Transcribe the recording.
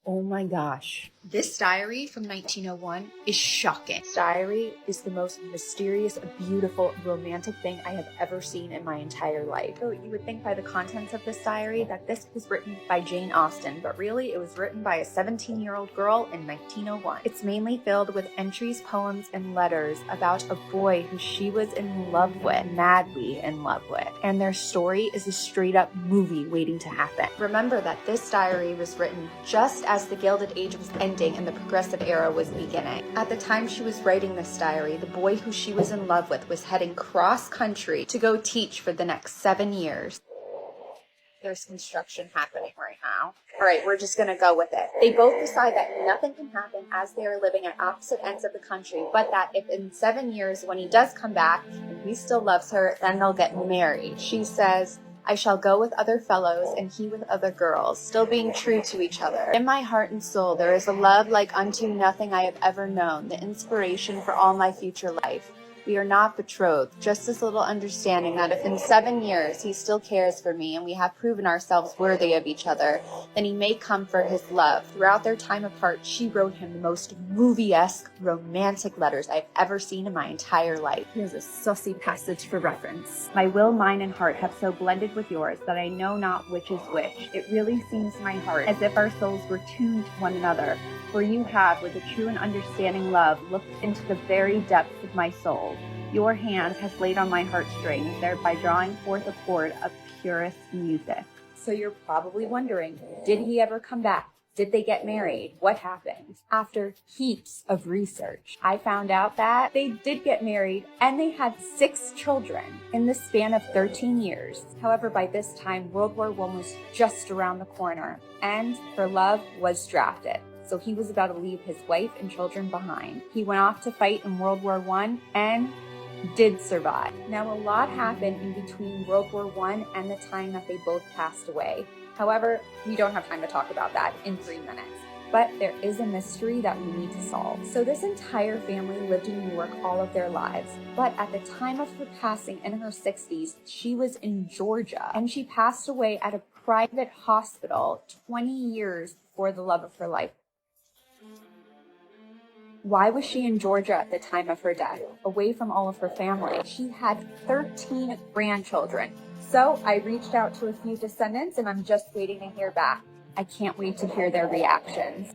Oh my gosh. This diary from 1901 is shocking. This diary is the most mysterious, beautiful, romantic thing I have ever seen in my entire life. So you would think by the contents of this diary that this was written by Jane Austen, but really it was written by a 17-year-old girl in 1901. It's mainly filled with entries, poems, and letters about a boy who she was in love with, madly in love with. And their story is a straight up movie waiting to happen. Remember that this diary was written just as the Gilded Age was ending and the Progressive Era was beginning. At the time she was writing this diary, the boy who she was in love with was heading cross-country to go teach for the next 7 years. There's construction happening right now. All right, we're just gonna go with it. They both decide that nothing can happen as they are living at opposite ends of the country, but that if in 7 years, when he does come back and he still loves her, then they'll get married. She says, I shall go with other fellows, and he with other girls, still being true to each other. In my heart and soul there is a love like unto nothing I have ever known, the inspiration for all my future life. We are not betrothed, just this little understanding that if in 7 years he still cares for me and we have proven ourselves worthy of each other, then he may come for his love. Throughout their time apart, she wrote him the most movie-esque, romantic letters I've ever seen in my entire life. Here's a saucy passage for reference. My will, mind, and heart have so blended with yours that I know not which is which. It really seems to my heart as if our souls were tuned to one another, for you have, with a true and understanding love, looked into the very depths of my soul. Your hand has laid on my heartstrings, thereby drawing forth a chord of purest music. So you're probably wondering, did he ever come back? Did they get married? What happened? After heaps of research, I found out that they did get married and they had 6 children in the span of 13 years. However, by this time, World War I was just around the corner and her love was drafted. So he was about to leave his wife and children behind. He went off to fight in World War I and did survive. Now, a lot happened in between World War I and the time that they both passed away. However, we don't have time to talk about that in 3 minutes. But there is a mystery that we need to solve. So this entire family lived in New York all of their lives. But at the time of her passing in her 60s, she was in Georgia. And she passed away at a private hospital 20 years before the love of her life. Why was she in Georgia at the time of her death, away from all of her family? She had 13 grandchildren. So I reached out to a few descendants and I'm just waiting to hear back. I can't wait to hear their reactions.